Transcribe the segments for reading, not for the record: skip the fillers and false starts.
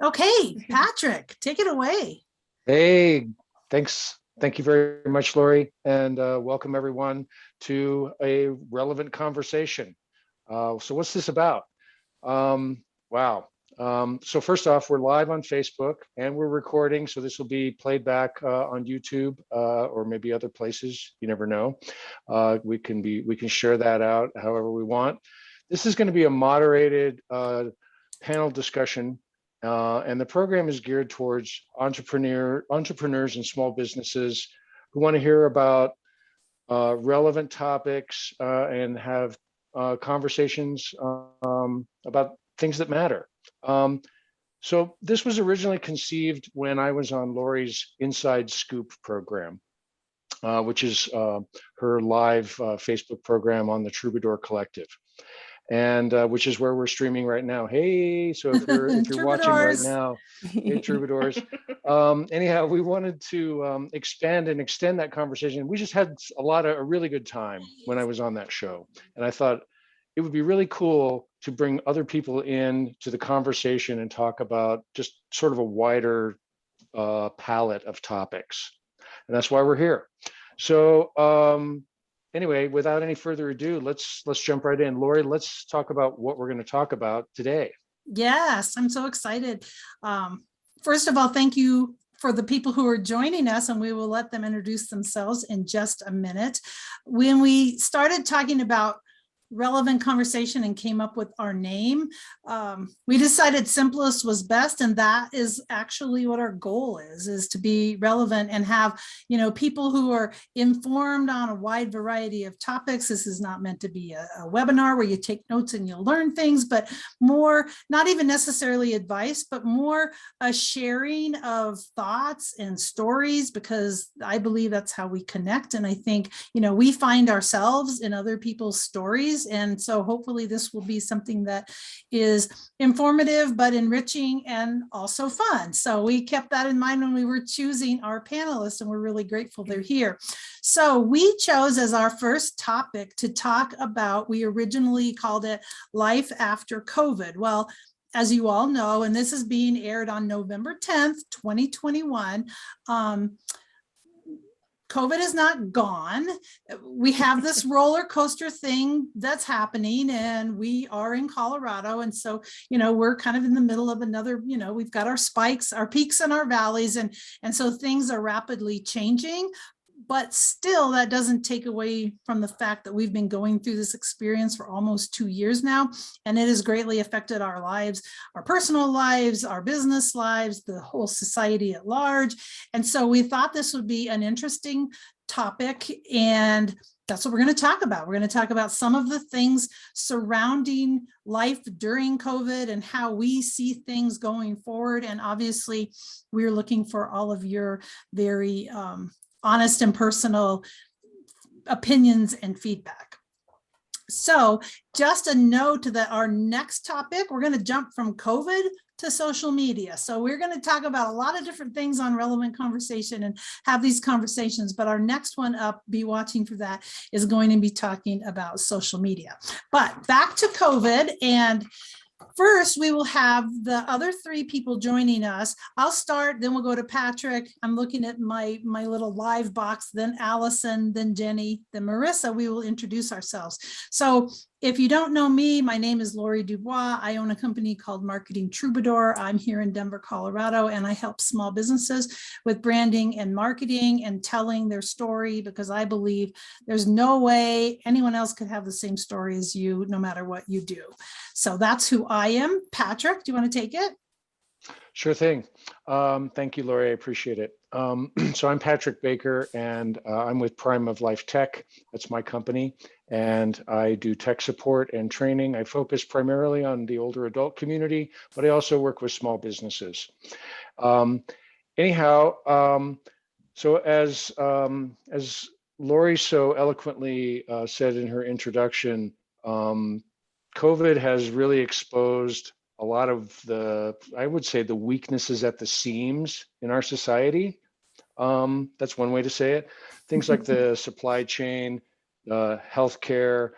Okay, Patrick, take it away. Hey, thanks. Thank you very much, Lori, and welcome everyone to a relevant conversation. So what's this about? Wow. So first off, we're live on Facebook and we're recording, so this will be played back on YouTube or maybe other places. You never know. We can share that out however we want. This is going to be a moderated panel discussion. And the program is geared towards entrepreneurs and small businesses who want to hear about relevant topics and have conversations about things that matter. So this was originally conceived when I was on Lori's Inside Scoop program, which is her live Facebook program on the Troubadour Collective, and which is where we're streaming right now. Hey, so if you're watching right now, hey Troubadours. Anyhow, we wanted to expand and extend that conversation. We just had a really good time when I was on that show, and I thought it would be really cool to bring other people in to the conversation and talk about just sort of a wider palette of topics, and that's why we're here. So anyway, without any further ado, let's jump right in. Lori, let's talk about what we're going to talk about today. Yes, I'm so excited. First of all, thank you for the people who are joining us, and we will let them introduce themselves in just a minute. When we started talking about relevant conversation and came up with our name, we decided simplest was best, and that is actually what our goal is to be relevant and have people who are informed on a wide variety of topics. This is not meant to be a webinar where you take notes and you'll learn things, but more, not even necessarily advice, but more a sharing of thoughts and stories, because I believe that's how we connect. And I think we find ourselves in other people's stories. And so hopefully this will be something that is informative, but enriching and also fun. So we kept that in mind when we were choosing our panelists, and we're really grateful they're here. So we chose as our first topic to talk about, we originally called it Life After COVID. Well, as you all know, and this is being aired on November 10th, 2021, COVID is not gone. We have this roller coaster thing that's happening, and we are in Colorado. And so, we're kind of in the middle of another, we've got our spikes, our peaks and our valleys. And so things are rapidly changing. But still, that doesn't take away from the fact that we've been going through this experience for almost 2 years now, and it has greatly affected our lives, our personal lives, our business lives, the whole society at large. And so we thought this would be an interesting topic, and that's what we're going to talk about. We're going to talk about some of the things surrounding life during COVID and how we see things going forward. And obviously, we're looking for all of your very honest and personal opinions and feedback. So just a note that our next topic, we're going to jump from COVID to social media. So we're going to talk about a lot of different things on relevant conversation and have these conversations. But our next one up, be watching for that, is going to be talking about social media. But back to COVID, and first, we will have the other three people joining us. I'll start, then we'll go to Patrick. I'm looking at my little live box, then Allison, then Jenny, then Marisa. We will introduce ourselves. So if you don't know me, my name is Lori Dubois. I own a company called Marketing Troubadour. I'm here in Denver, Colorado, and I help small businesses with branding and marketing and telling their story, because I believe there's no way anyone else could have the same story as you, no matter what you do. So that's who I am. Patrick, do you want to take it? Sure thing. Thank you, Lori. I appreciate it. So I'm Patrick Baker, and I'm with Prime of Life Tech. That's my company, and I do tech support and training. I focus primarily on the older adult community, but I also work with small businesses. Anyhow, so as Lori so eloquently said in her introduction, COVID has really exposed a lot of I would say, the weaknesses at the seams in our society. That's one way to say it. Things like the supply chain, healthcare,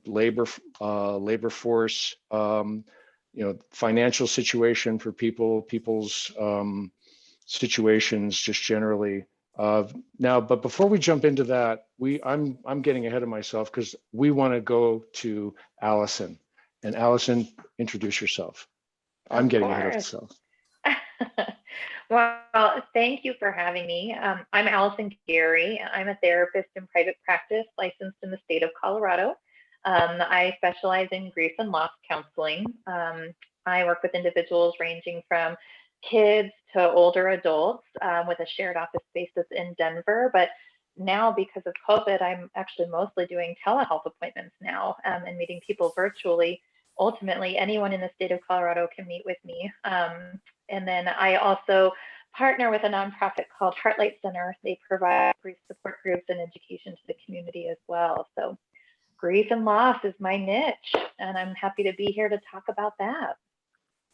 labor force, financial situation for people's situations just generally. Now, but before we jump into that, I'm getting ahead of myself because we want to go to Allison. And Allison, introduce yourself. I'm getting ahead of myself. Well, thank you for having me. I'm Allison Gary. I'm a therapist in private practice licensed in the state of Colorado. I specialize in grief and loss counseling. I work with individuals ranging from kids to older adults with a shared office basis in Denver. But now, because of COVID, I'm actually mostly doing telehealth appointments now and meeting people virtually. Ultimately, anyone in the state of Colorado can meet with me. And then I also partner with a nonprofit called Heartlight Center. They provide grief support groups and education to the community as well. So grief and loss is my niche, and I'm happy to be here to talk about that.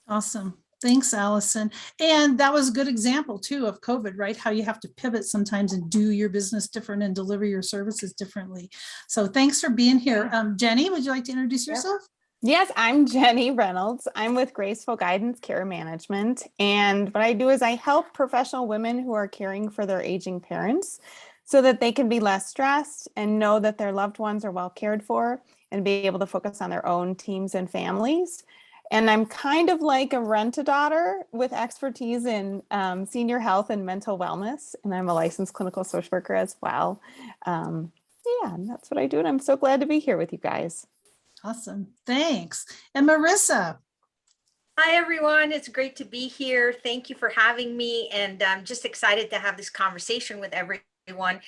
Awesome. Thanks, Allison. And that was a good example too of COVID, right? How you have to pivot sometimes and do your business different and deliver your services differently. So thanks for being here. Jenny, would you like to introduce yourself? Yes, I'm Jenny Reynolds. I'm with Graceful Guidance Care Management. And what I do is I help professional women who are caring for their aging parents so that they can be less stressed and know that their loved ones are well cared for and be able to focus on their own teams and families. And I'm kind of like a rent-a-daughter with expertise in senior health and mental wellness. And I'm a licensed clinical social worker as well. And that's what I do. And I'm so glad to be here with you guys. Awesome. Thanks. And Marisa. Hi, everyone. It's great to be here. Thank you for having me. And I'm just excited to have this conversation with everyone.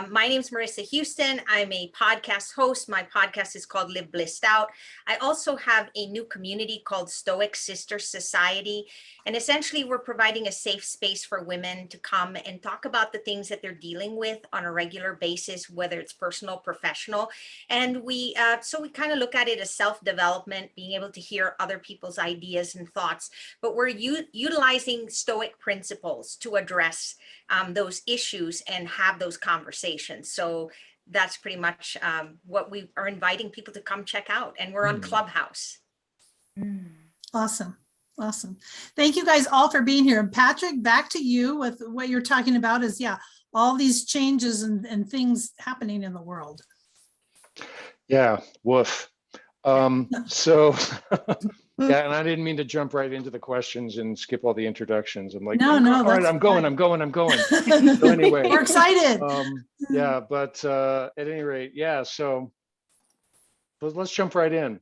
My name is Marisa Huston. I'm a podcast host. My podcast is called Live Blissed Out. I also have a new community called Stoic Sister Society. And essentially, we're providing a safe space for women to come and talk about the things that they're dealing with on a regular basis, whether it's personal, professional. And we kind of look at it as self-development, being able to hear other people's ideas and thoughts. But we're utilizing Stoic principles to address those issues and have those conversations. So that's pretty much what we are inviting people to come check out. And we're on Clubhouse. Awesome. Awesome. Thank you guys all for being here. And Patrick, back to you with what you're talking about is, all these changes and things happening in the world. Yeah, woof. So, and I didn't mean to jump right into the questions and skip all the introductions. I'm like, no, all right, I'm going. So anyway, we're excited. But at any rate, so let's jump right in.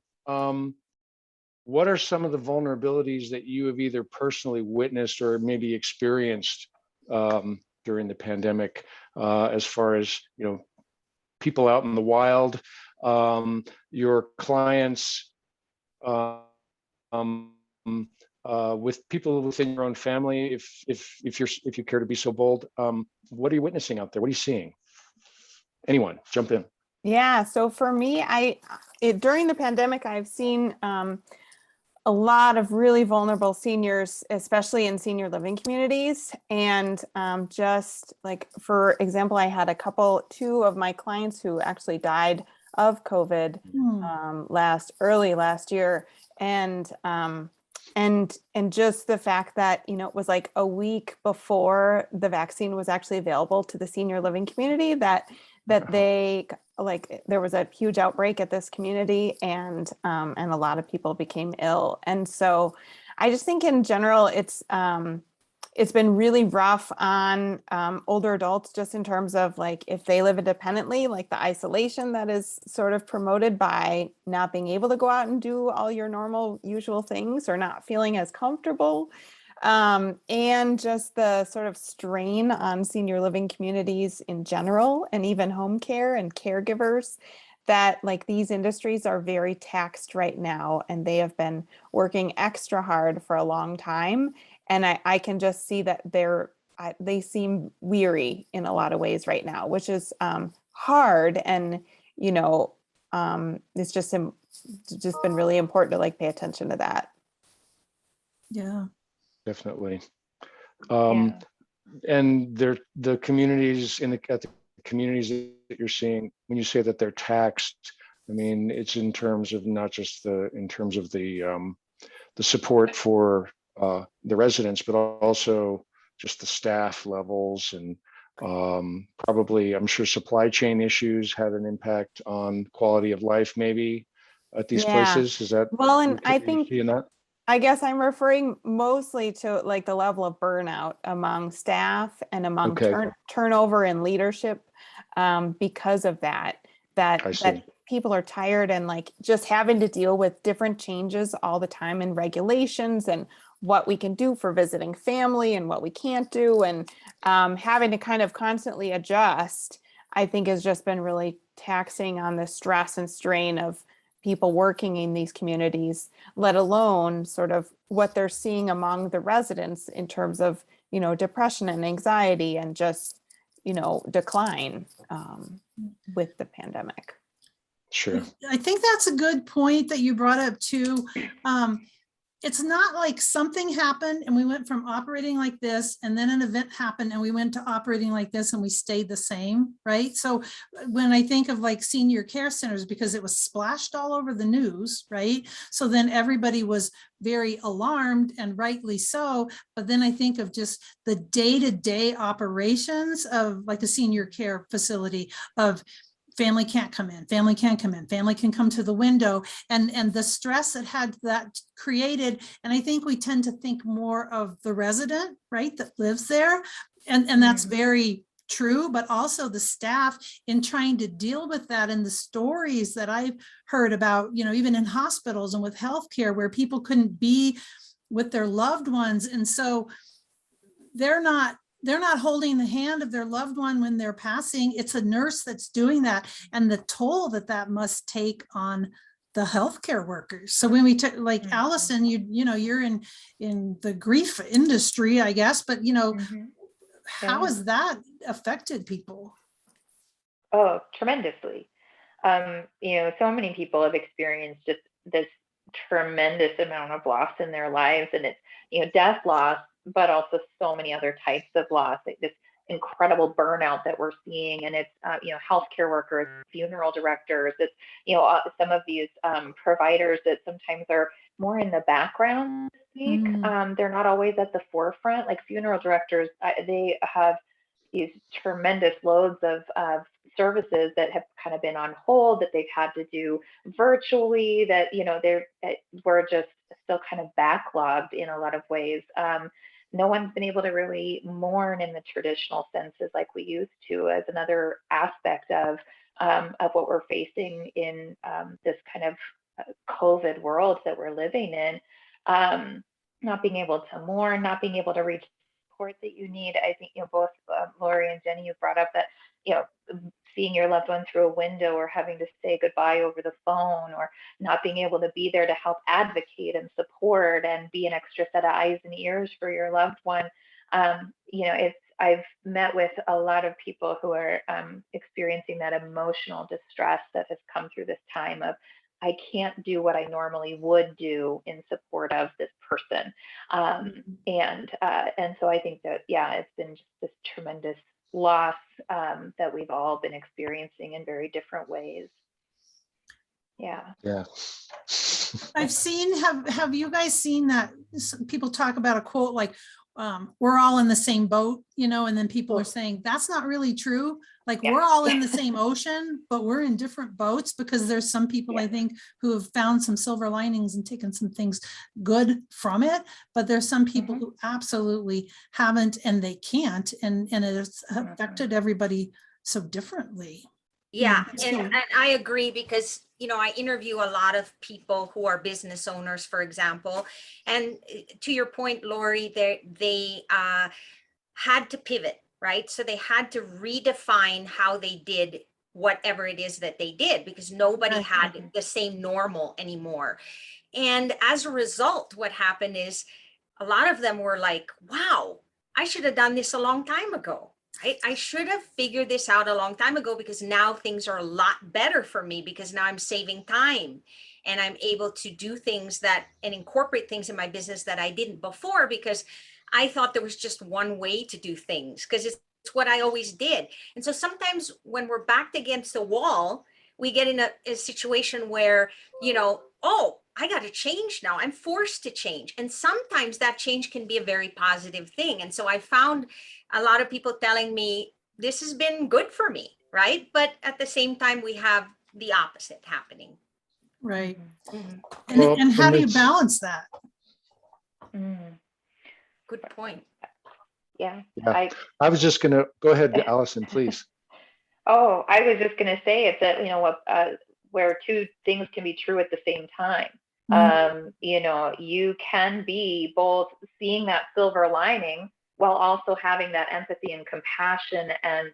What are some of the vulnerabilities that you have either personally witnessed or maybe experienced during the pandemic, as far as, people out in the wild, your clients, with people within your own family, if you care to be so bold, what are you witnessing out there? What are you seeing? Anyone, jump in. Yeah, so for me, during the pandemic, I've seen a lot of really vulnerable seniors, especially in senior living communities. And just like, for example, I had two of my clients who actually died of COVID early last year. And just the fact that, it was like a week before the vaccine was actually available to the senior living community that they, there was a huge outbreak at this community, and a lot of people became ill. And so I just think in general, it's been really rough on older adults, just in terms of if they live independently, the isolation that is sort of promoted by not being able to go out and do all your normal, usual things, or not feeling as comfortable. And just the sort of strain on senior living communities in general, and even home care and caregivers, that these industries are very taxed right now, and they have been working extra hard for a long time. And I can just see that they seem weary in a lot of ways right now, which is hard. And, it's just been really important to pay attention to that. Yeah. Definitely. And the communities at the communities that you're seeing, when you say that they're taxed, I mean, it's in terms of not just in terms of the the support for the residents, but also just the staff levels, and probably, I'm sure supply chain issues had an impact on quality of life maybe at these Yeah. places. Is that, Well, and I you're think, seeing that? I guess I'm referring mostly to like the level of burnout among staff and among Okay, turnover in leadership, because of that, I see. that people are tired and like just having to deal with different changes all the time in regulations and what we can do for visiting family and what we can't do, and having to kind of constantly adjust, I think has just been really taxing on the stress and strain of people working in these communities, let alone sort of what they're seeing among the residents in terms of, you know, depression and anxiety and just, you know, decline with the pandemic. Sure. I think that's a good point that you brought up too. It's not like something happened and we went from operating like this, and then an event happened and we went to operating like this and we stayed the same, right? So when I think of like senior care centers, because it was splashed all over the news, right? So then everybody was very alarmed, and rightly so. But then I think of just the day-to-day operations of like a senior care facility, of family can't come in, family can't come in, family can come to the window, and the stress that created. And I think we tend to think more of the resident, right, that lives there. And that's very true, but also the staff in trying to deal with that, and the stories that I've heard about, you know, even in hospitals and with healthcare where people couldn't be with their loved ones. And so they're not holding the hand of their loved one when they're passing. It's a nurse that's doing that, and the toll that must take on the healthcare workers. So when we took, like Allison, you know, you're in the grief industry, I guess, but you know, how has that affected people? Oh, tremendously. You know, so many people have experienced just this tremendous amount of loss in their lives, and it's, you know, death loss, but also so many other types of loss, like this incredible burnout that we're seeing. And it's, you know, healthcare workers, funeral directors, it's, you know, some of these providers that sometimes are more in the background, they're not always at the forefront, like funeral directors, they have these tremendous loads of services that have kind of been on hold, that they've had to do virtually, that, you know, we're just still kind of backlogged in a lot of ways. No one's been able to really mourn in the traditional senses like we used to, as another aspect of what we're facing in this kind of COVID world that we're living in. Not being able to mourn, not being able to reach support that you need. I think, you know, both Lori and Jenny, you brought up that, you know, seeing your loved one through a window, or having to say goodbye over the phone, or not being able to be there to help advocate and support and be an extra set of eyes and ears for your loved one. You know, I've met with a lot of people who are experiencing that emotional distress that has come through this time of, I can't do what I normally would do in support of this person. And so I think that, yeah, it's been just this tremendous loss that we've all been experiencing in very different ways. Yeah. I've seen, have you guys seen that people talk about a quote like, we're all in the same boat, you know, and then people are saying that's not really true. Like, we're all in the same ocean, but we're in different boats, because there's some people, I think, who have found some silver linings and taken some things good from it. But there's some people who absolutely haven't, and they can't, and it has affected everybody so differently. Yeah, and I agree, because, you know, I interview a lot of people who are business owners, for example, and to your point, Lori, they had to pivot, right? So they had to redefine how they did whatever it is that they did, because nobody had the same normal anymore. And as a result, what happened is a lot of them were like, wow, I should have done this a long time ago. I should have figured this out a long time ago, because now things are a lot better for me, because now I'm saving time and I'm able to do things that and incorporate things in my business that I didn't before, because I thought there was just one way to do things, because it's what I always did. And so sometimes when we're backed against the wall, we get in a situation where, you know, oh, I got to change now. I'm forced to change. And sometimes that change can be a very positive thing. And so I found a lot of people telling me this has been good for me, right? But at the same time, we have the opposite happening. Right. Mhm. And, Well, and how and do you it's- balance that? Mm, Good point. yeah. Yeah. I was just gonna go ahead, Allison, please. Oh, I was just going to say it's that, where two things can be true at the same time. You can be both seeing that silver lining while also having that empathy and compassion and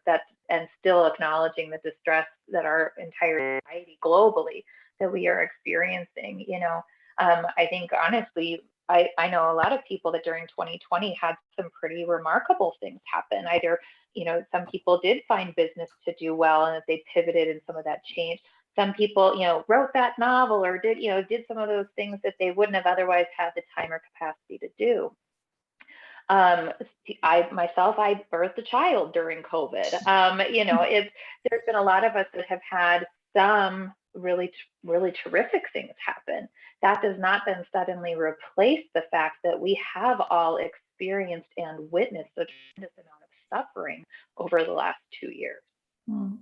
still acknowledging the distress that our entire society globally that we are experiencing. I think honestly, I know a lot of people that during 2020 had some pretty remarkable things happen. Either some people did find business to do well and that they pivoted in some of that change. Some people, wrote that novel or did some of those things that they wouldn't have otherwise had the time or capacity to do. I birthed a child during COVID. There's been a lot of us that have had some really, really terrific things happen. That does not then suddenly replace the fact that we have all experienced and witnessed a tremendous amount of suffering over the last 2 years. Mm.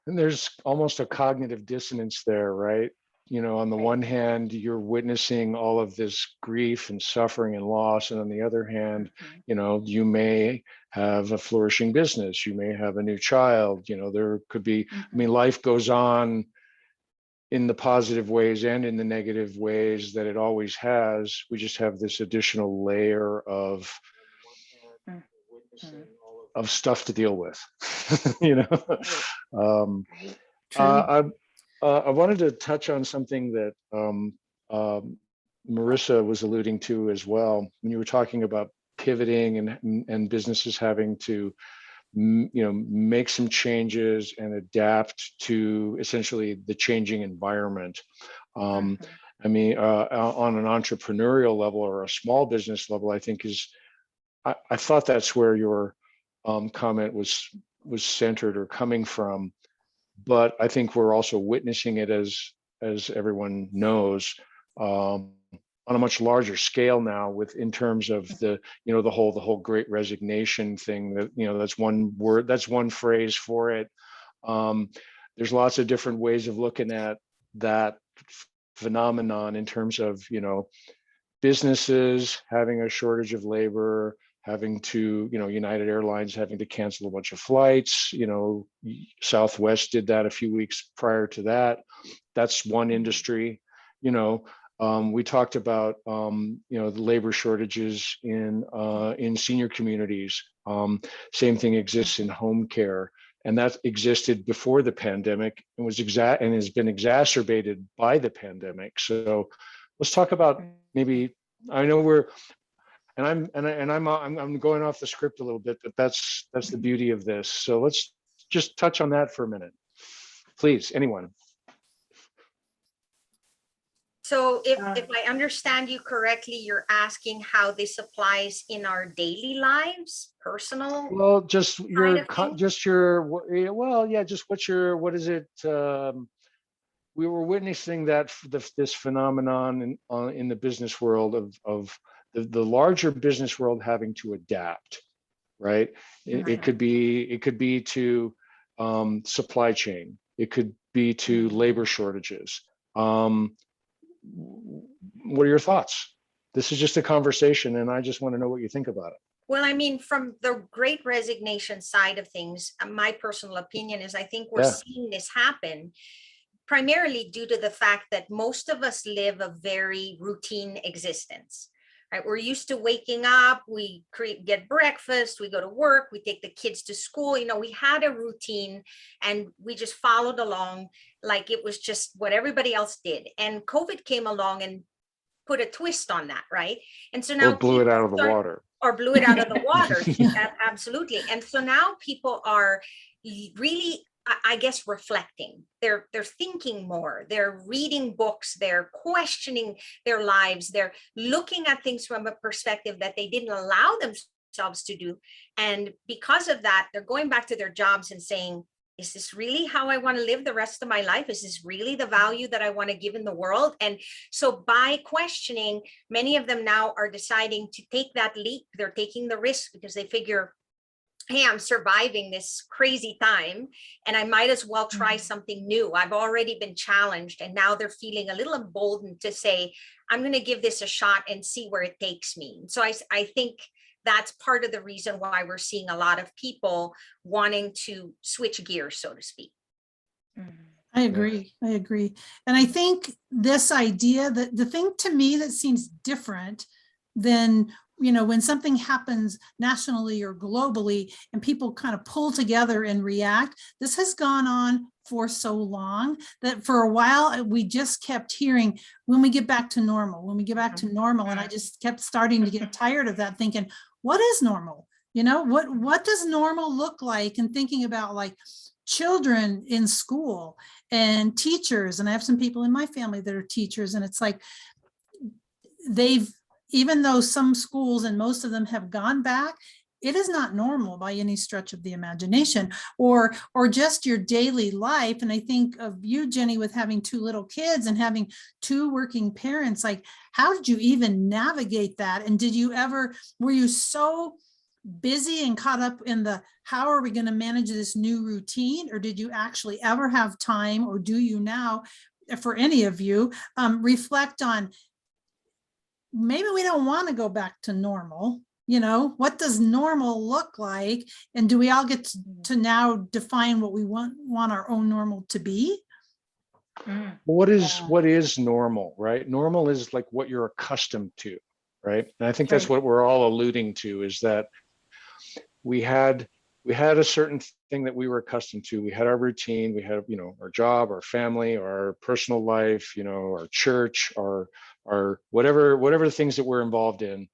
And there's almost a cognitive dissonance there, right? On the Right. one hand, you're witnessing all of this grief and suffering and loss. And on the other hand, you may have a flourishing business, you may have a new child, there could be, life goes on in the positive ways and in the negative ways that it always has. We just have this additional layer of stuff to deal with. True. I wanted to touch on something that Marisa was alluding to as well when you were talking about pivoting and businesses having to make some changes and adapt to essentially the changing environment. On an entrepreneurial level or a small business level, I think I thought that's where your comment was centered or coming from. But I think we're also witnessing it, as everyone knows, on a much larger scale now, in terms of the whole Great Resignation thing. That that's one word, that's one phrase for it. There's lots of different ways of looking at that phenomenon in terms of businesses having a shortage of labor, having to, United Airlines having to cancel a bunch of flights. Southwest did that a few weeks prior to that. That's one industry. We talked about, the labor shortages in senior communities. Same thing exists in home care, and that existed before the pandemic and has been exacerbated by the pandemic. So let's talk about maybe. I know I'm going off the script a little bit, but that's the beauty of this. So let's just touch on that for a minute, please. Anyone? So if I understand you correctly, you're asking how this applies in our daily lives, personal. Well, just what is it? We were witnessing that this phenomenon in the business world of the larger business world having to adapt, right? It could be to supply chain. It could be to labor shortages. What are your thoughts? This is just a conversation, and I just want to know what you think about it. Well, from the Great Resignation side of things, my personal opinion is I think we're seeing this happen primarily due to the fact that most of us live a very routine existence. Right? We're used to waking up, we get breakfast, we go to work, we take the kids to school. We had a routine and we just followed along like it was just what everybody else did. And COVID came along and put a twist on that, right? And so now blew it out of the water. Absolutely. And so now people are really, I guess, reflecting. They're thinking more. They're reading books. They're questioning their lives. They're looking at things from a perspective that they didn't allow themselves to do. And because of that, they're going back to their jobs and saying, is this really how I want to live the rest of my life? Is this really the value that I want to give in the world? And so by questioning, many of them now are deciding to take that leap. They're taking the risk because they figure, hey, I'm surviving this crazy time and I might as well try something new. I've already been challenged, and now they're feeling a little emboldened to say, I'm going to give this a shot and see where it takes me. So I think that's part of the reason why we're seeing a lot of people wanting to switch gears, so to speak. I agree. I agree. And I think this idea that the thing to me that seems different than, you know, when something happens nationally or globally and people kind of pull together and react, this has gone on for so long that for a while we just kept hearing, when we get back to normal, when we get back to normal. And I just kept starting to get tired of that, thinking, what is normal? You know, what does normal look like? And thinking about like children in school and teachers. And I have some people in my family that are teachers, and it's like, even though some schools and most of them have gone back, it is not normal by any stretch of the imagination, or just your daily life. And I think of you, Jenny, with having 2 little kids and having 2 working parents, like, how did you even navigate that? And were you so busy and caught up in the, how are we going to manage this new routine? Or did you actually ever have time, or do you now, for any of you, reflect on, maybe we don't want to go back to normal? You know, what does normal look like? And do we all get to now define what we want our own normal to be? What is normal, right? Normal is like what you're accustomed to, right? And I think that's what we're all alluding to, is that we had a certain thing that we were accustomed to. We had our routine, we had, you know, our job, our family, our personal life, you know, our church, our whatever things that we're involved in.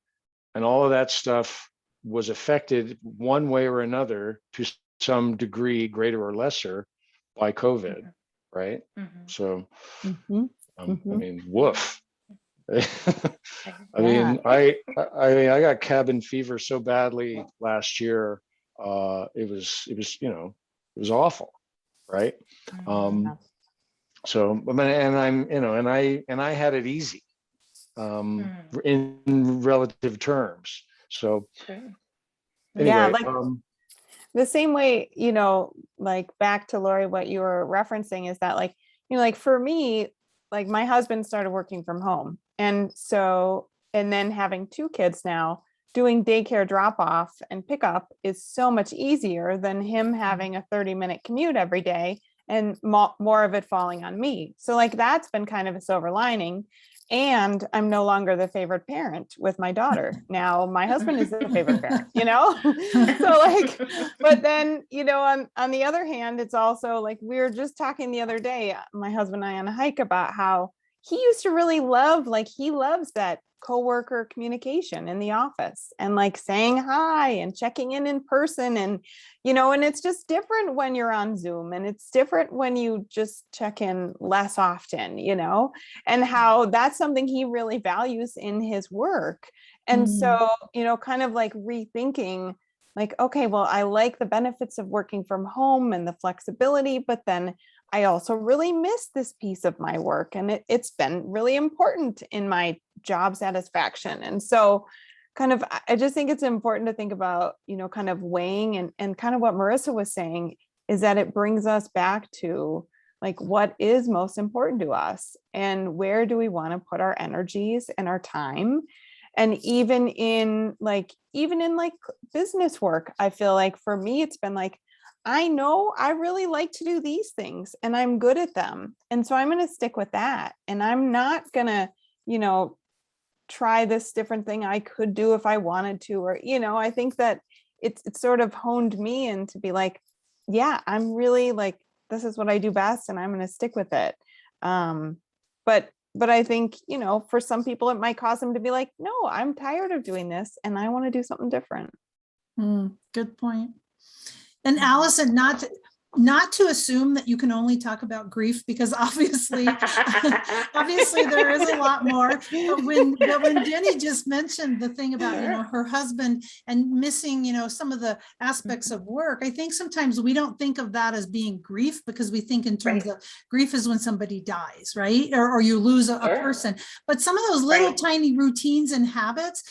And all of that stuff was affected one way or another to some degree, greater or lesser, by COVID, right? So, I mean, woof. I mean, I got cabin fever so badly last year. It was, you know, it was awful, right? So, and I'm, you know, and I had it easy. In relative terms. So anyway, yeah, like the same way, you know, like back to Lori, what you were referencing is that, like, you know, like for me, like my husband started working from home. And so, and then having 2 kids now, doing daycare drop off and pickup is so much easier than him having a 30-minute commute every day, and more of it falling on me. So like, that's been kind of a silver lining. And I'm no longer the favorite parent with my daughter. Now my husband is the favorite parent, you know? So like, but then, you know, on the other hand, it's also like, we were just talking the other day, my husband and I on a hike, about how he used to really love, like, he loves that coworker communication in the office and like saying hi and checking in person. And, you know, and it's just different when you're on Zoom, and it's different when you just check in less often, you know, and how that's something he really values in his work. And so, you know, kind of like rethinking, like, okay, well, I like the benefits of working from home and the flexibility, but then I also really miss this piece of my work, and it's been really important in my job satisfaction. And so kind of, I just think it's important to think about, you know, kind of weighing, and kind of what Marisa was saying is that it brings us back to like, what is most important to us, and where do we want to put our energies and our time. And even in like business work, I feel like for me, it's been like, I know I really like to do these things and I'm good at them. And so I'm going to stick with that. And I'm not going to, you know, try this different thing I could do if I wanted to, or, you know, I think that it's sort of honed me into be like, yeah, I'm really like, this is what I do best and I'm going to stick with it. But I think, you know, for some people, it might cause them to be like, no, I'm tired of doing this and I want to do something different. Good point. And Allison, not to assume that you can only talk about grief, because obviously there is a lot more. But when Jenny just mentioned the thing about, her husband and missing, some of the aspects of work, I think sometimes we don't think of that as being grief, because we think in terms of grief is when somebody dies, right? Or you lose a person. But some of those little tiny routines and habits,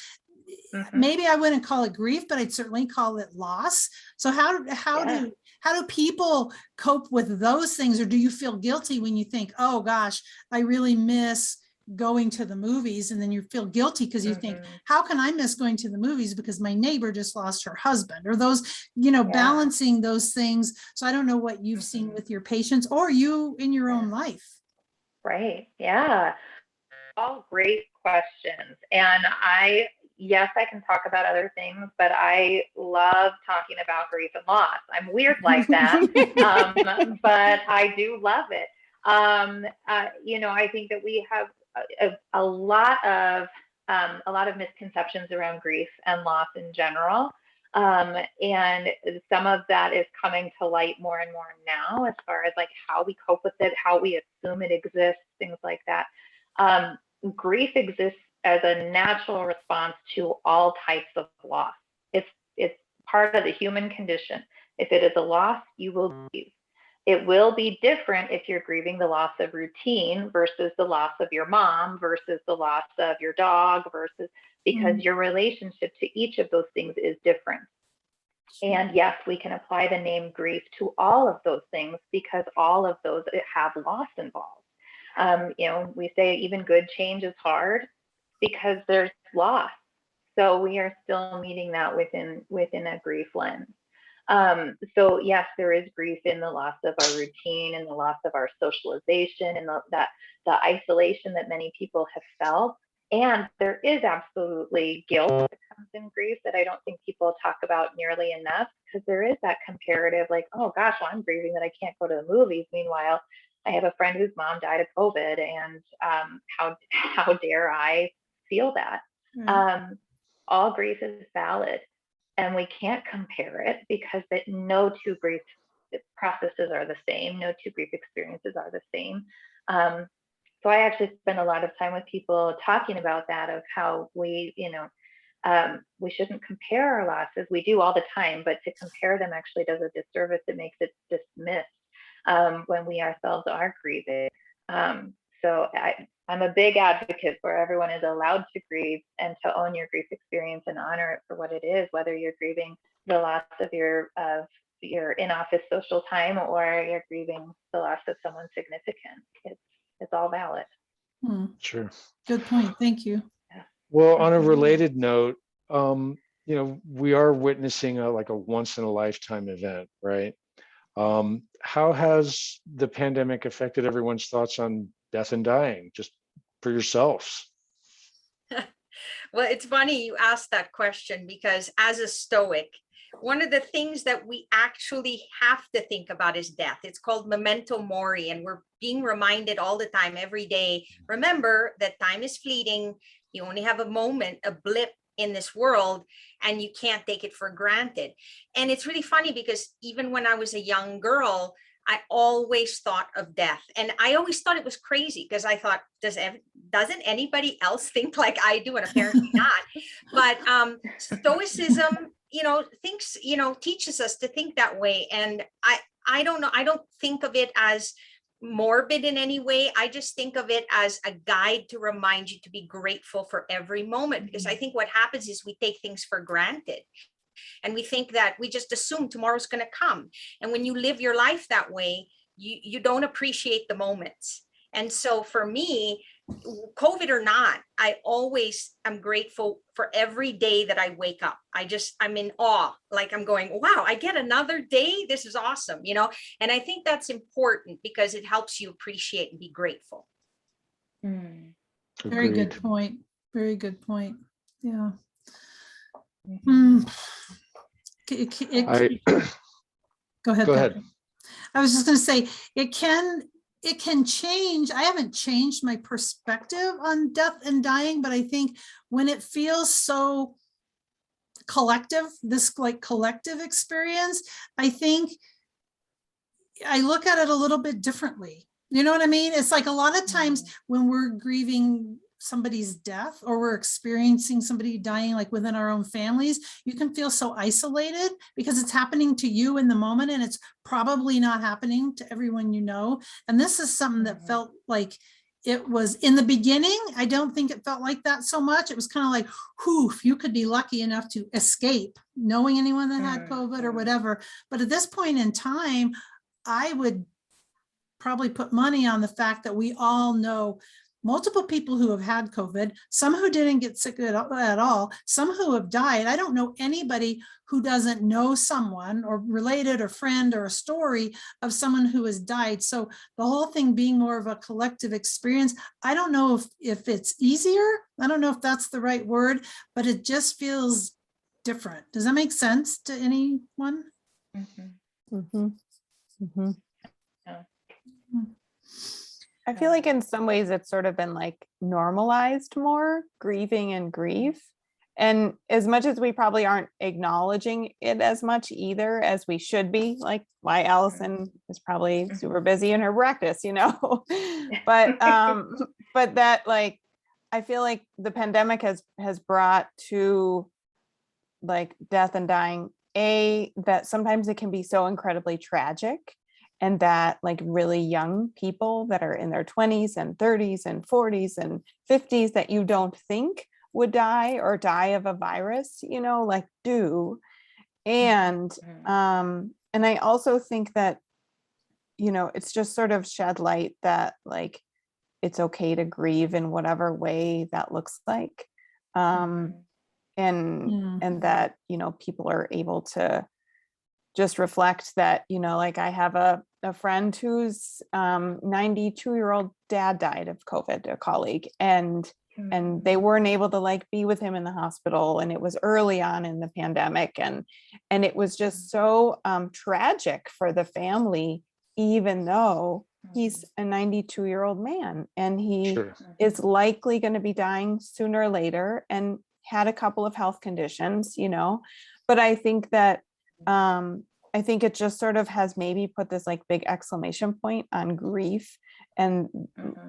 maybe I wouldn't call it grief, but I'd certainly call it loss. So how do people cope with those things? Or do you feel guilty when you think, oh gosh, I really miss going to the movies? And then you feel guilty because you think, how can I miss going to the movies because my neighbor just lost her husband? Or those, balancing those things. So I don't know what you've seen with your patients or you in your own life. Right. Yeah. All great questions. And yes, I can talk about other things, but I love talking about grief and loss. I'm weird like that, but I do love it. I think that we have a lot of misconceptions around grief and loss in general. And some of that is coming to light more and more now, as far as like how we cope with it, how we assume it exists, things like that. Grief exists as a natural response to all types of loss. It's part of the human condition. If it is a loss, you will grieve. It will be different if you're grieving the loss of routine versus the loss of your mom versus the loss of your dog because your relationship to each of those things is different. And yes, we can apply the name grief to all of those things because all of those have loss involved. We say even good change is hard because there's loss. So we are still meeting that within a grief lens. So yes, there is grief in the loss of our routine and the loss of our socialization and the isolation that many people have felt. And there is absolutely guilt that comes in grief that I don't think people talk about nearly enough, because there is that comparative, like, oh gosh, well, I'm grieving that I can't go to the movies. Meanwhile, I have a friend whose mom died of COVID, and how dare I feel that? All grief is valid, and we can't compare it because no two grief processes are the same. No two grief experiences are the same. So I actually spend a lot of time with people talking about that, of how we shouldn't compare our losses. We do all the time, but to compare them actually does a disservice. It makes it dismissed when we ourselves are grieving. So I'm a big advocate for everyone is allowed to grieve and to own your grief experience and honor it for what it is, whether you're grieving the loss of your in-office social time or you're grieving the loss of someone significant. It's all valid. Sure. Good point. Thank you. Well, on a related note, we are witnessing a once in a lifetime event, right? How has the pandemic affected everyone's thoughts on death and dying, just for yourselves? Well, it's funny you asked that question, because as a Stoic, one of the things that we actually have to think about is death. It's called memento mori, and we're being reminded all the time, every day. Remember that time is fleeting. You only have a moment, a blip in this world, and you can't take it for granted. And it's really funny because even when I was a young girl, I always thought of death, and I always thought it was crazy because I thought, doesn't anybody else think like I do? And apparently not. But Stoicism, teaches us to think that way. And I don't know. I don't think of it as morbid in any way. I just think of it as a guide to remind you to be grateful for every moment, because I think what happens is we take things for granted. And we think that we just assume tomorrow's going to come. And when you live your life that way, you don't appreciate the moments. And so for me, COVID or not, I always am grateful for every day that I wake up. I'm in awe. Like I'm going, wow, I get another day. This is awesome. And I think that's important because it helps you appreciate and be grateful. Very good point. Very good point. Yeah. Go ahead. I was just going to say it can change. I haven't changed my perspective on death and dying, but I think when it feels so collective, this collective experience, I think I look at it a little bit differently. You know what I mean? It's like a lot of times when we're grieving somebody's death or we're experiencing somebody dying like within our own families, you can feel so isolated because it's happening to you in the moment and it's probably not happening to everyone you know. And this is something that felt like it was in the beginning. I don't think it felt like that so much. It was kind of like, whew, you could be lucky enough to escape knowing anyone that had COVID or whatever. But at this point in time, I would probably put money on the fact that we all know multiple people who have had COVID, some who didn't get sick at all, some who have died. I don't know anybody who doesn't know someone or related or friend or a story of someone who has died. So the whole thing being more of a collective experience, I don't know if it's easier. I don't know if that's the right word, but it just feels different. Does that make sense to anyone? I feel like in some ways it's sort of been like normalized more, grieving and grief. And as much as we probably aren't acknowledging it as much either as we should be, like why Allison is probably super busy in her practice, you know, but that like, I feel like the pandemic has brought to like death and dying, that sometimes it can be so incredibly tragic. And that like really young people that are in their 20s and 30s and 40s and 50s that you don't think would die or die of a virus, you know, like do. And I also think that, you know, it's just sort of shed light that like, it's okay to grieve in whatever way that looks like. And that, you know, people are able to just reflect that, you know, like I have a friend whose 92-year-old dad died of COVID, a colleague, and they weren't able to like be with him in the hospital. And it was early on in the pandemic. And it was just so tragic for the family, even though he's a 92-year-old man and he is likely going to be dying sooner or later and had a couple of health conditions, you know, but I think that I think it just sort of has maybe put this like big exclamation point on grief and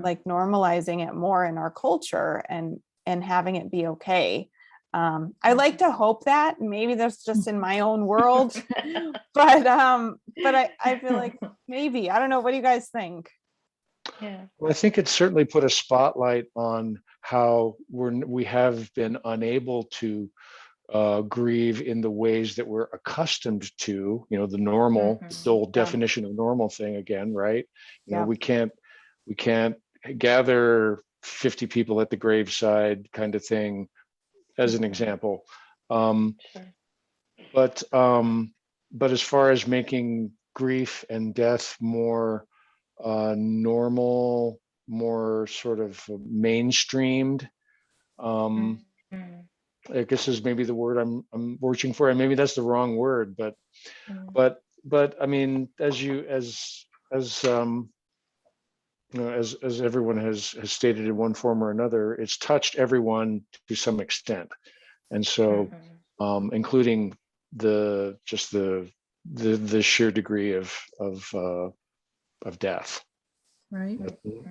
like normalizing it more in our culture and having it be okay. I like to hope that maybe that's just in my own world, but I feel like maybe, I don't know. What do you guys think? Yeah. Well, I think it certainly put a spotlight on how we have been unable to grieve in the ways that we're accustomed to, you know, the normal, the old definition of normal thing again, right? You know, we can't gather 50 people at the graveside kind of thing as an example. But as far as making grief and death more normal, more sort of mainstreamed, I guess is maybe the word I'm searching for, and maybe that's the wrong word, but I mean, as everyone has stated in one form or another, it's touched everyone to some extent, and so including the sheer degree of death. Right.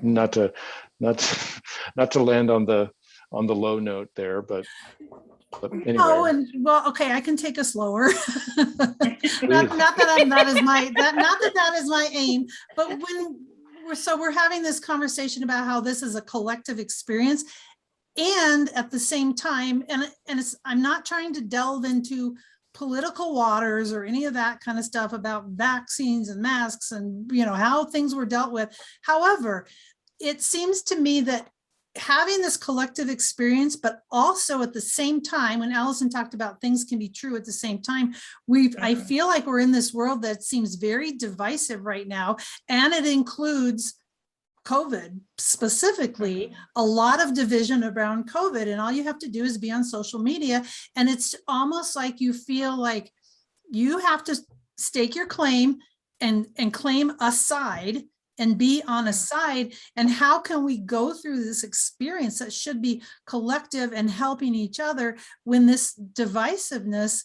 Not to land on the low note there, but anyway. Oh, and well, okay, I can take us lower. not that is my aim, but when we're having this conversation about how this is a collective experience, and at the same time, and I'm not trying to delve into political waters or any of that kind of stuff about vaccines and masks and, you know, how things were dealt with. However, it seems to me that having this collective experience, but also at the same time, when Allison talked about things can be true at the same time, I feel like we're in this world that seems very divisive right now. And it includes COVID specifically, a lot of division around COVID, and all you have to do is be on social media. And it's almost like you feel like you have to stake your claim and claim a side and be on a side. And how can we go through this experience that should be collective and helping each other when this divisiveness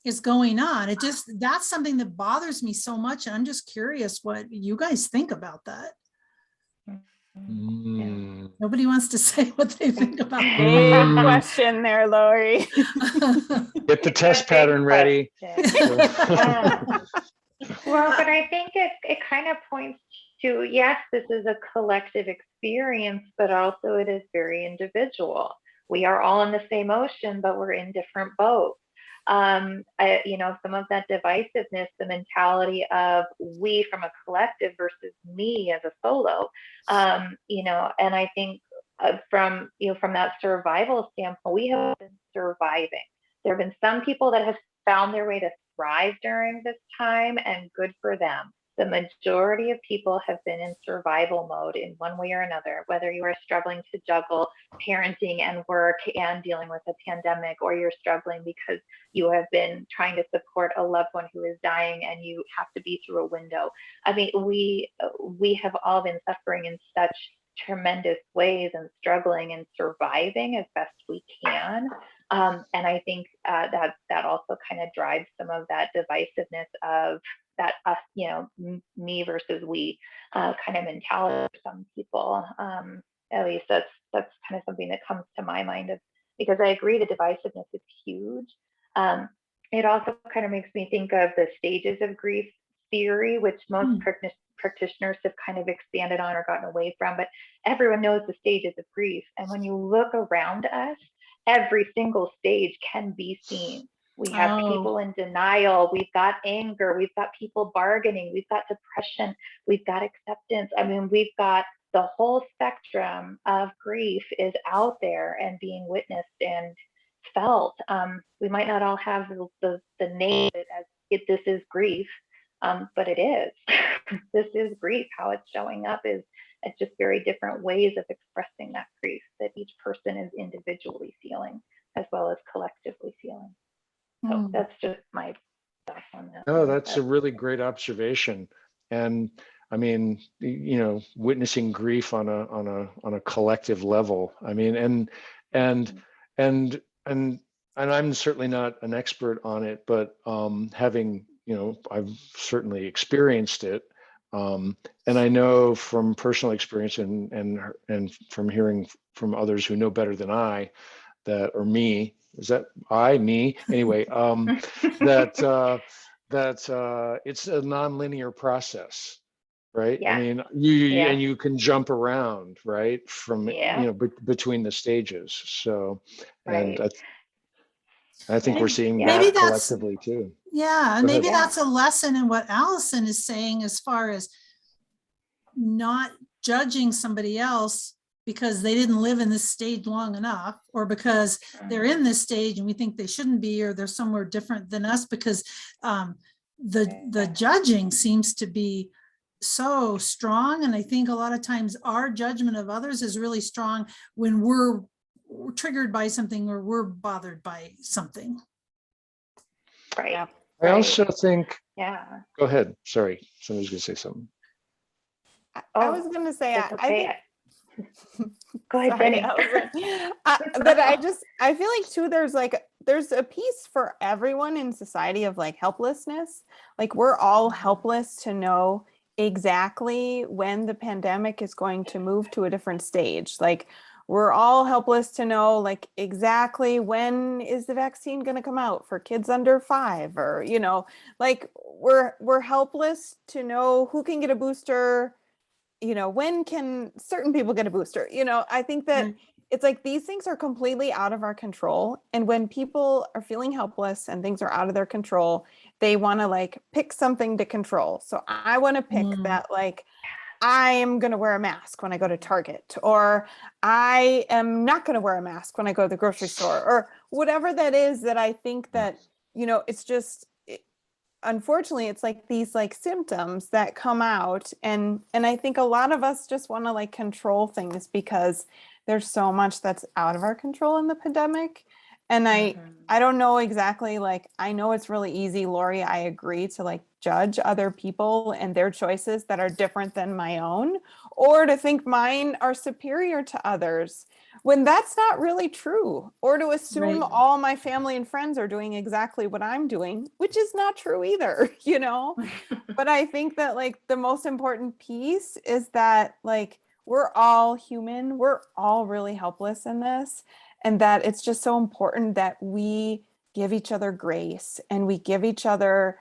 is going on. That's something that bothers me so much. And I'm just curious what you guys think about that. Mm. Nobody wants to say what they think about Big Mm. question there, Lori. it. Get the test pattern ready. Well, but I think it kind of points to, yes, this is a collective experience, but also it is very individual. We are all in the same ocean, but we're in different boats. Some of that divisiveness, the mentality of we from a collective versus me as a solo, and I think from that survival standpoint, we have been surviving. There have been some people that have found their way to thrive during this time, and good for them. The majority of people have been in survival mode in one way or another, whether you are struggling to juggle parenting and work and dealing with a pandemic, or you're struggling because you have been trying to support a loved one who is dying and you have to be through a window. I mean, we have all been suffering in such tremendous ways and struggling and surviving as best we can. And I think that also kind of drives some of that divisiveness of that us, me versus we kind of mentality for some people. At least that's kind of something that comes to my mind because I agree the divisiveness is huge. It also kind of makes me think of the stages of grief theory, which most practitioners have kind of expanded on or gotten away from, but everyone knows the stages of grief. And when you look around us, every single stage can be seen. We have people in denial. We've got anger. We've got people bargaining. We've got depression. We've got acceptance. I mean, we've got the whole spectrum of grief is out there and being witnessed and felt. We might not all have the name as this is grief, but it is. This is grief. How it's showing up is just very different ways of expressing that grief that each person is individually feeling as well as collectively feeling. So that's just my thoughts on that. No, that's a really great observation. And I mean, witnessing grief on a collective level. I mean, and I'm certainly not an expert on it, but having, I've certainly experienced it. And I know from personal experience and from hearing from others who know better than I, or me, is that me anyway, that it's a nonlinear process, right? Yeah. I mean, you can jump around, right, from between the stages. So, and right. I think we're seeing Maybe that that's collectively too. Yeah, and Go ahead. maybe that's a lesson in what Allison is saying as far as not judging somebody else because they didn't live in this stage long enough, or because they're in this stage and we think they shouldn't be, or they're somewhere different than us, because the judging seems to be so strong. And I think a lot of times our judgment of others is really strong when we're triggered by something or we're bothered by something. Right. Yeah. I also think, Yeah. go ahead. Sorry, somebody's gonna say something. I was going to say, That's I think. Go ahead, Sorry, Jenny. but I feel like too, there's a piece for everyone in society of like helplessness. Like we're all helpless to know exactly when the pandemic is going to move to a different stage. Like we're all helpless to know like exactly when is the vaccine going to come out for kids under 5, or, like we're helpless to know who can get a booster. When can certain people get a booster? I think that it's like these things are completely out of our control. And when people are feeling helpless and things are out of their control, they want to like pick something to control. So I want to pick that, like, I am going to wear a mask when I go to Target, or I am not going to wear a mask when I go to the grocery store, or whatever that is, that I think that, it's just, unfortunately, it's like these like symptoms that come out, and I think a lot of us just want to like control things because there's so much that's out of our control in the pandemic. And I don't know exactly, like, I know it's really easy, Lori, I agree, to like judge other people and their choices that are different than my own, or to think mine are superior to others, when that's not really true, or to assume Right. all my family and friends are doing exactly what I'm doing, which is not true either, you know? But I think that like the most important piece is that like we're all human, we're all really helpless in this, and that it's just so important that we give each other grace and we give each other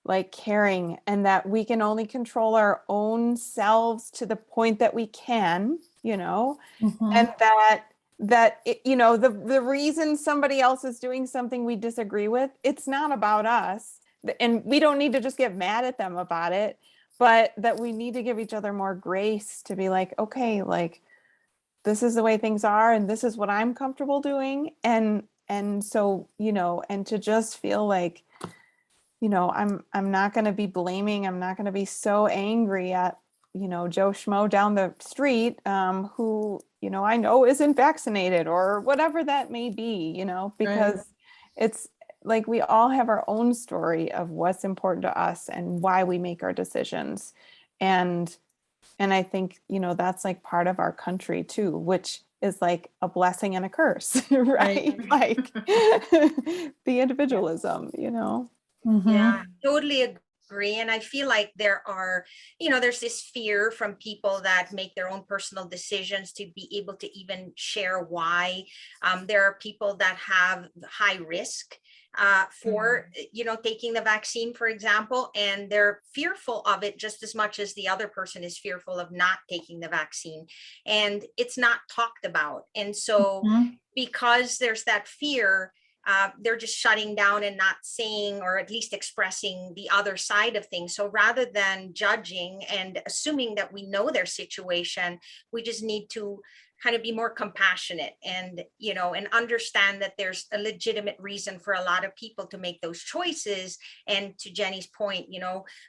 like caring, and that we can only control our own selves to the point that we can, you know, and Mhm. that it, you know, the reason somebody else is doing something we disagree with, it's not about us, and we don't need to just get mad at them about it, but that we need to give each other more grace to be like, okay, like this is the way things are and this is what I'm comfortable doing, and so, you know, and to just feel like, you know, I'm not going to be blaming, I'm not going to be so angry at, you know, Joe Schmo down the street, who, you know, I know isn't vaccinated or whatever that may be, you know, because it's like we all have our own story of what's important to us and why we make our decisions. And I think, you know, that's like part of our country too, which is like a blessing and a curse, right? Like the individualism, you know. Yeah, Mhm. totally agree. And I feel like there are, there's this fear from people that make their own personal decisions to be able to even share why. There are people that have high risk for, taking the vaccine, for example, and they're fearful of it just as much as the other person is fearful of not taking the vaccine. And it's not talked about. And so Mhm. because there's that fear, they're just shutting down and not saying, or at least expressing the other side of things. So rather than judging and assuming that we know their situation, we just need to kind of be more compassionate and, and understand that there's a legitimate reason for a lot of people to make those choices. And to Jenny's point,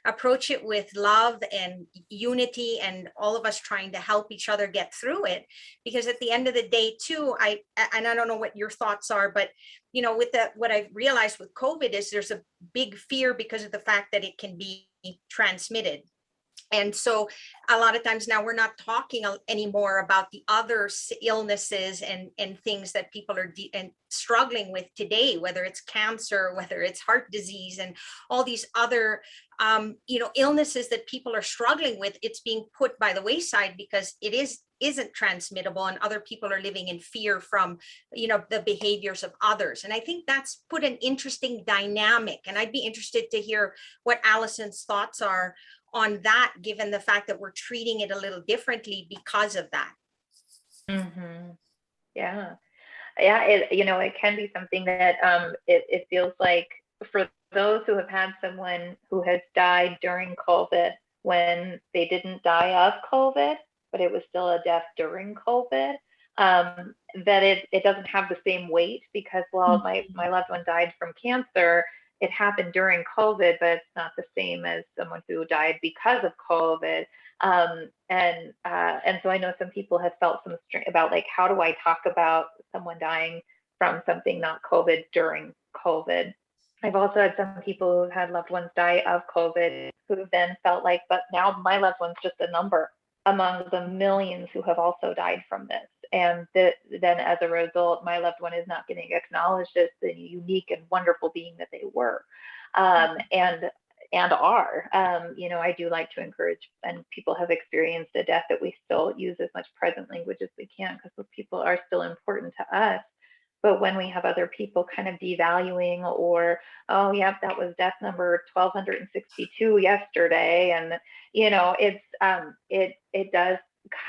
approach it with love and unity and all of us trying to help each other get through it. Because at the end of the day too, I don't know what your thoughts are, but with that, what I've realized with COVID is there's a big fear because of the fact that it can be transmitted. And so a lot of times now we're not talking anymore about the other illnesses and things that people are and struggling with today, whether it's cancer, whether it's heart disease and all these other, illnesses that people are struggling with. It's being put by the wayside because it isn't transmittable and other people are living in fear from, the behaviors of others. And I think that's put an interesting dynamic. And I'd be interested to hear what Allison's thoughts are on that, given the fact that we're treating it a little differently because of that. Mm-hmm. Yeah. Yeah. It can be something that it feels like for those who have had someone who has died during COVID when they didn't die of COVID, but it was still a death during COVID, that it doesn't have the same weight because, well, my loved one died from cancer. It happened during COVID, but it's not the same as someone who died because of COVID. And so I know some people have felt some strain about like, how do I talk about someone dying from something not COVID during COVID? I've also had some people who've had loved ones die of COVID who have then felt like, but now my loved one's just a number among the millions who have also died from this. And then as a result, my loved one is not getting acknowledged as the unique and wonderful being that they were. And are. I do like to encourage, and people have experienced a death, that we still use as much present language as we can because those people are still important to us. But when we have other people kind of devaluing or, oh, yep, that was death number 1262 yesterday, and it does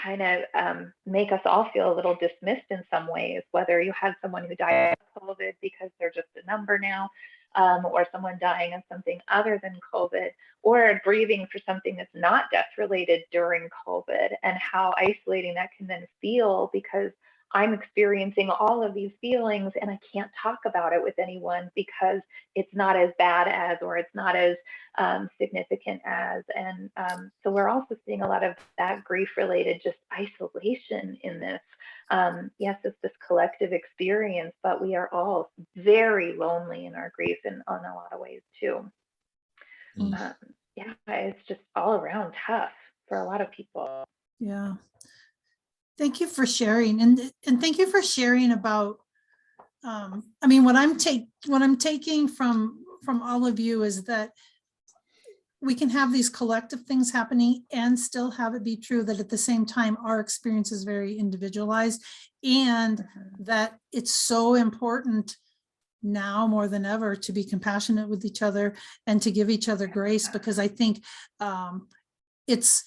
kind of make us all feel a little dismissed in some ways, whether you had someone who died of COVID because they're just a number now, or someone dying of something other than COVID, or grieving for something that's not death related during COVID, and how isolating that can then feel because I'm experiencing all of these feelings and I can't talk about it with anyone because it's not as bad as, or it's not as significant as. And so we're also seeing a lot of that grief related just isolation in this. Yes, it's this collective experience, but we are all very lonely in our grief and in a lot of ways too. Yeah, it's just all around tough for a lot of people. Yeah. Thank you for sharing, and thank you for sharing about, I mean, what I'm taking from all of you is that we can have these collective things happening and still have it be true that at the same time, our experience is very individualized, and that it's so important now more than ever to be compassionate with each other and to give each other grace, because I think it's,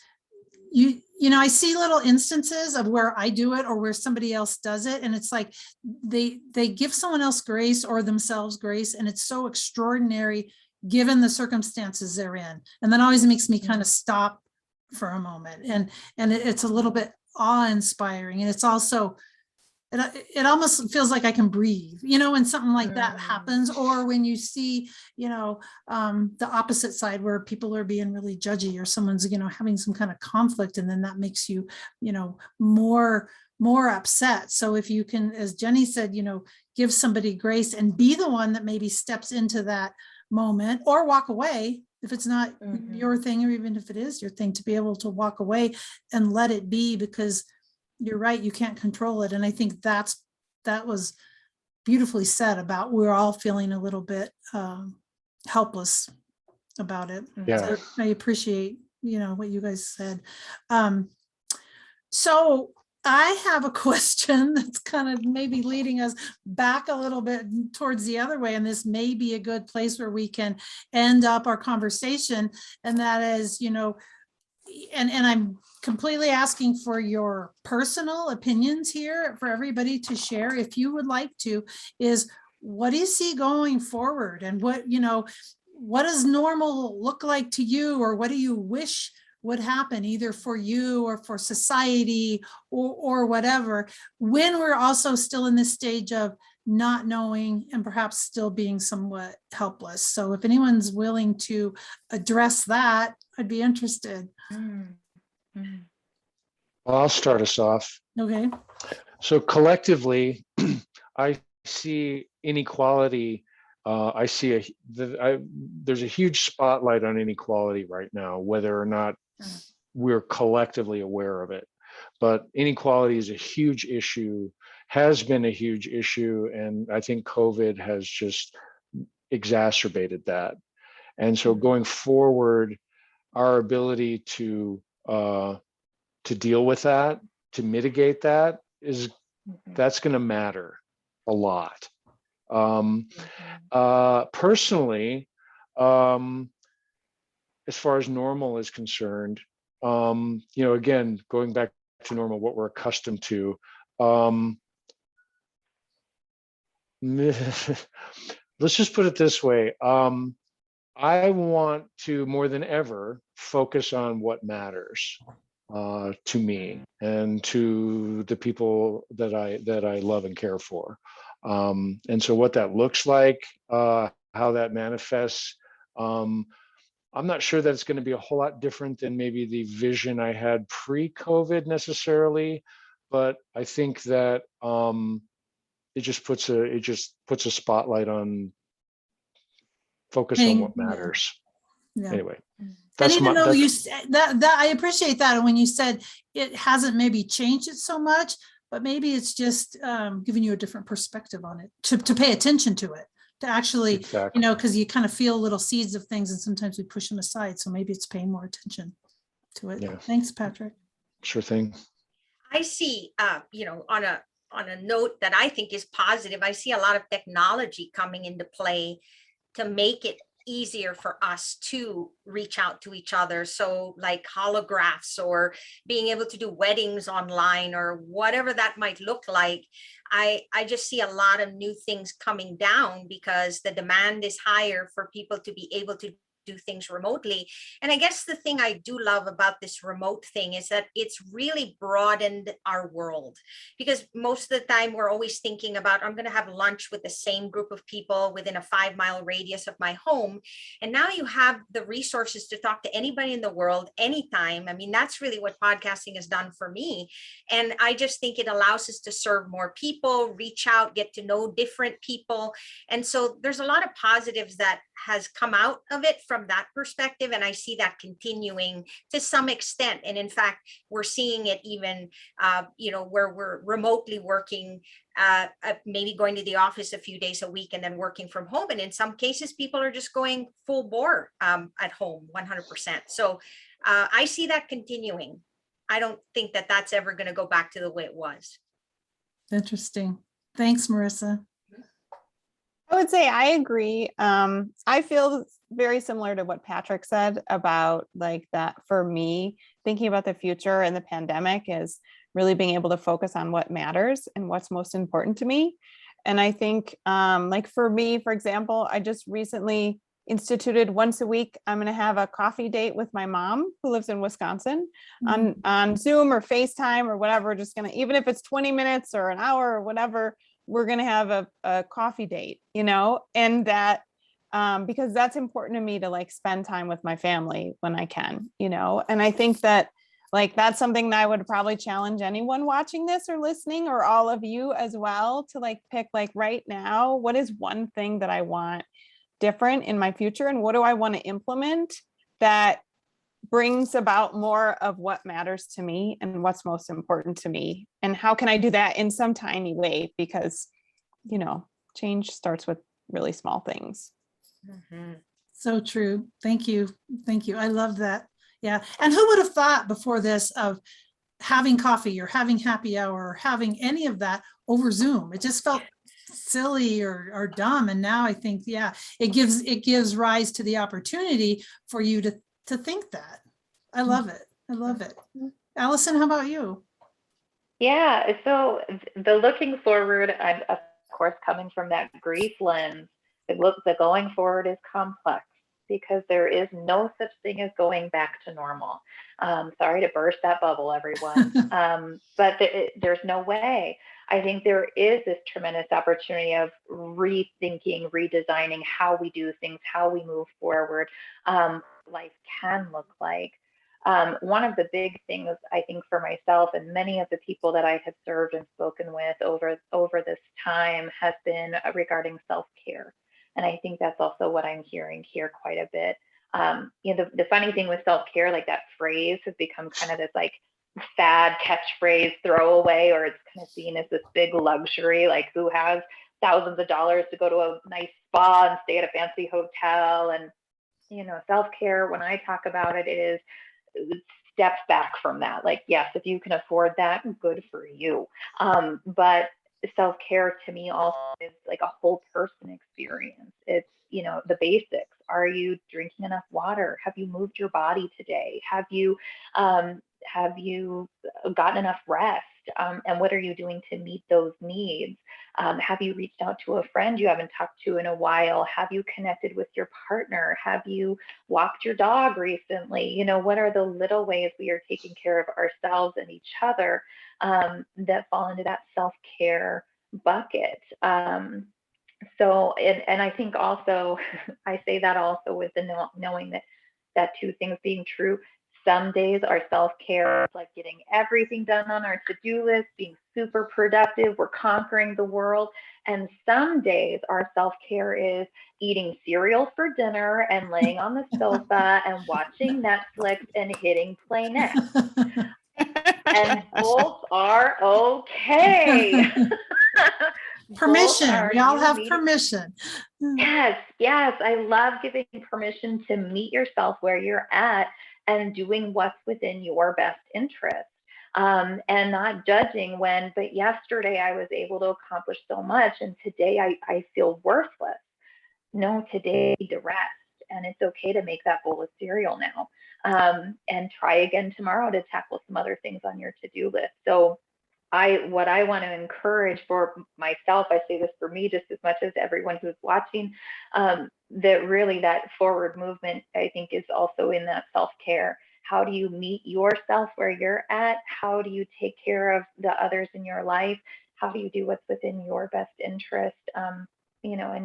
you know, I see little instances of where I do it or where somebody else does it, and it's like they give someone else grace or themselves grace, and it's so extraordinary given the circumstances they're in. And that always makes me kind of stop for a moment, and it's a little bit awe-inspiring, and it's also, it almost feels like I can breathe, you know, when something like that happens, or when you see, you know, the opposite side where people are being really judgy, or someone's, you know, having some kind of conflict, and then that makes you, you know, more upset. So if you can, as Jenny said, you know, give somebody grace and be the one that maybe steps into that moment or walk away if it's not your thing, or even if it is your thing, to be able to walk away and let it be, because you're right, you can't control it. And I think that was beautifully said about, we're all feeling a little bit helpless about it. Yeah. So I appreciate, you know, what you guys said. So I have a question that's kind of maybe leading us back a little bit towards the other way, and this may be a good place where we can end up our conversation. And that is, you know, and I'm completely asking for your personal opinions here for everybody to share, if you would like to, is what do you see going forward, and what, you know, what does normal look like to you, or what do you wish would happen either for you or for society or whatever, when we're also still in this stage of not knowing and perhaps still being somewhat helpless. So if anyone's willing to address that, I'd be interested. Well, I'll start us off. Okay. So collectively, I see inequality. I see there's a huge spotlight on inequality right now, whether or not we're collectively aware of it. But inequality is a huge issue, has been a huge issue, and I think COVID has just exacerbated that. And so going forward, our ability to deal with that, to mitigate that, that's going to matter a lot. Personally, as far as normal is concerned, you know, again, going back to normal, what we're accustomed to, let's just put it this way. I want to, more than ever, focus on what matters to me and to the people that I love and care for. And so what that looks like, how that manifests, I'm not sure that it's going to be a whole lot different than maybe the vision I had pre-COVID necessarily, but I think that it just puts a spotlight on focus on what matters. Yeah. Anyway, and even though you said that I appreciate that, and when you said it hasn't maybe changed it so much, but maybe it's just giving you a different perspective on it, to pay attention to it, to actually, you know, because you kind of feel little seeds of things, and sometimes we push them aside. So maybe it's paying more attention to it. Yeah. Thanks, Patrick. Sure thing. I see, you know, on a note that I think is positive, I see a lot of technology coming into play to make it easier for us to reach out to each other. So like holographs, or being able to do weddings online, or whatever that might look like. I just see a lot of new things coming down because the demand is higher for people to be able to do things remotely. And I guess the thing I do love about this remote thing is that it's really broadened our world, because most of the time we're always thinking about, I'm going to have lunch with the same group of people within a 5-mile radius of my home. And now you have the resources to talk to anybody in the world anytime. I mean, that's really what podcasting has done for me. And I just think it allows us to serve more people, reach out, get to know different people. And so there's a lot of positives that has come out of it from from that perspective, and I see that continuing to some extent. And in fact, we're seeing it even, where we're remotely working, maybe going to the office a few days a week and then working from home. And in some cases, people are just going full bore at home, 100%. So I see that continuing. I don't think that that's ever going to go back to the way it was. Interesting. Thanks, Marisa. I would say I agree. I feel very similar to what Patrick said about like that. For me, thinking about the future and the pandemic is really being able to focus on what matters and what's most important to me. And I think like for me, for example, I just recently instituted once a week, I'm going to have a coffee date with my mom who lives in Wisconsin on Zoom or FaceTime or whatever. Just going to, even if it's 20 minutes or an hour or whatever, we're going to have a coffee date, and that because that's important to me to like spend time with my family when I can, and I think that like that's something that I would probably challenge anyone watching this or listening, or all of you as well, to like pick like right now, what is one thing that I want different in my future, and what do I want to implement that brings about more of what matters to me and what's most important to me, and how can I do that in some tiny way, because change starts with really small things. So true. Thank you. I love that. Yeah. And who would have thought before this of having coffee or having happy hour or having any of that over Zoom? It just felt silly or dumb. And now I think, yeah, it gives rise to the opportunity for you to think that. I love it. Allison, how about you? Yeah, so the looking forward, I'm of course coming from that grief lens. The going forward is complex because there is no such thing as going back to normal. Sorry to burst that bubble, everyone, but there's no way. I think there is this tremendous opportunity of rethinking, redesigning how we do things, how we move forward, life can look like. One of the big things I think for myself and many of the people that I have served and spoken with over this time has been regarding self-care. And I think that's also what I'm hearing here quite a bit. The funny thing with self-care, like that phrase has become kind of this like fad catchphrase throwaway, or it's kind of seen as this big luxury, like who has thousands of dollars to go to a nice spa and stay at a fancy hotel. And, self-care, when I talk about it, is steps back from that. Like, yes, if you can afford that, good for you. But self-care to me also is like a whole person experience. It's, the basics. Are you drinking enough water? Have you moved your body today? Have you gotten enough rest? And what are you doing to meet those needs? Have you reached out to a friend you haven't talked to in a while? Have you connected with your partner? Have you walked your dog recently? What are the little ways we are taking care of ourselves and each other that fall into that self-care bucket? And I think also, I say that also with the knowing that two things being true. Some days our self-care is like getting everything done on our to-do list, being super productive, we're conquering the world. And some days our self-care is eating cereal for dinner and laying on the sofa and watching Netflix and hitting play next. And both are okay. Permission. We all have permission. Yes. I love giving permission to meet yourself where you're at and doing what's within your best interest, and not judging but yesterday I was able to accomplish so much and today I feel worthless. No, today I need to rest, and it's okay to make that bowl of cereal now, and try again tomorrow to tackle some other things on your to-do list. So what I want to encourage for myself, I say this for me just as much as everyone who's watching, that really that forward movement, I think, is also in that self-care. How do you meet yourself where you're at? How do you take care of the others in your life? How do you do what's within your best interest? And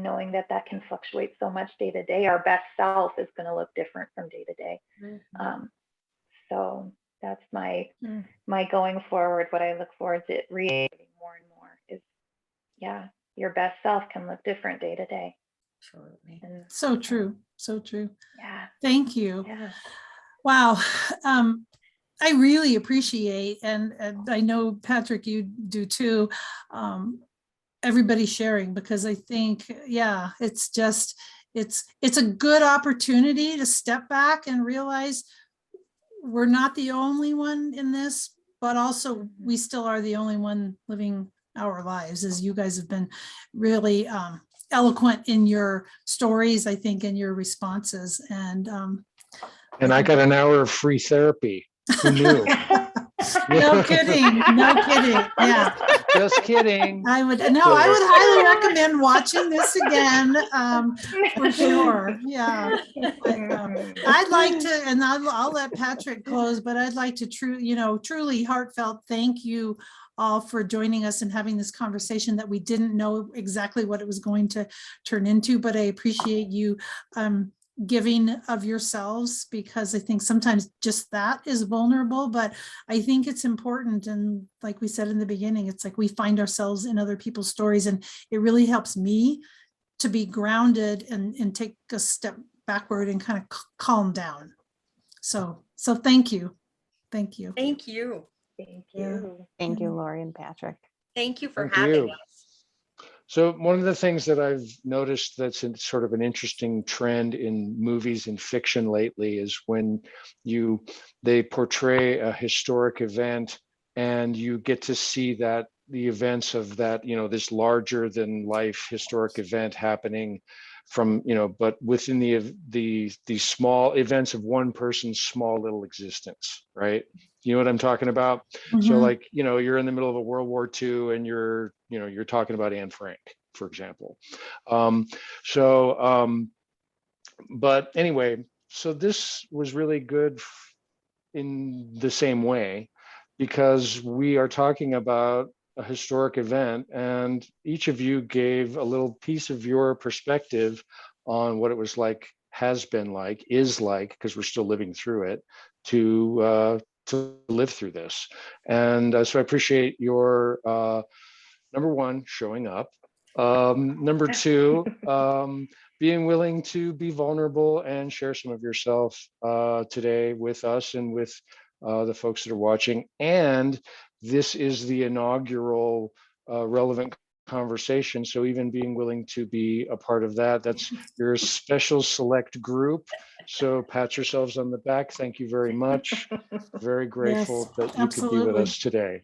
knowing that can fluctuate so much day to day. Our best self is going to look different from day to day. So that's my going forward. What I look forward to reiterating more and more is, your best self can look different day to day. Absolutely. And So true. So true. yeah, Thank you. yeah. Wow. I really appreciate, and I know Patrick, you do too, everybody sharing, because I think, yeah, it's just, it's a good opportunity to step back and realize we're not the only one in this, but also we still are the only one living our lives, as you guys have been really eloquent in your stories, I think, in your responses. And And I got an hour of free therapy. Who knew? no kidding. No kidding. Yeah. Just kidding. I would highly recommend watching this again, for sure. Yeah. But, I'd like to, and I'll let Patrick close, but I'd like to truly heartfelt thank you all for joining us and having this conversation that we didn't know exactly what it was going to turn into, but I appreciate you giving of yourselves, because I think sometimes just that is vulnerable, but I think it's important. And like we said in the beginning, it's like we find ourselves in other people's stories, and it really helps me to be grounded and take a step backward and kind of calm down. So thank you. Thank you. Thank you. Thank Yeah. you. Thank you, Lori and Patrick. Thank you for Thank having you. us. So one of the things that I've noticed that's sort of an interesting trend in movies and fiction lately is when they portray a historic event and you get to see that the events of that, this larger than life historic event happening from, but within the small events of one person's small little existence, right? You know what I'm talking about? So Mhm. like, you're in the middle of a World War II and you're talking about Anne Frank, for example. But anyway, so this was really good in the same way, because we are talking about a historic event and each of you gave a little piece of your perspective on what it was like, has been like, is like, because we're still living through it, to live through this. And so I appreciate your number one, showing up. Number two, being willing to be vulnerable and share some of yourself today with us and with the folks that are watching. And this is the inaugural relevant conversation. So even being willing to be a part of that, you're a special select group. So pat yourselves on the back. Thank you very much. Very grateful Yes, that you could be with absolutely. us today.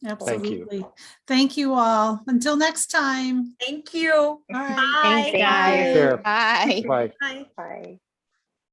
Thank you. Absolutely. Thank you all. Until next time. Thank you. All right. Thank Bye. you. Take care. Bye. Bye. Bye. Bye.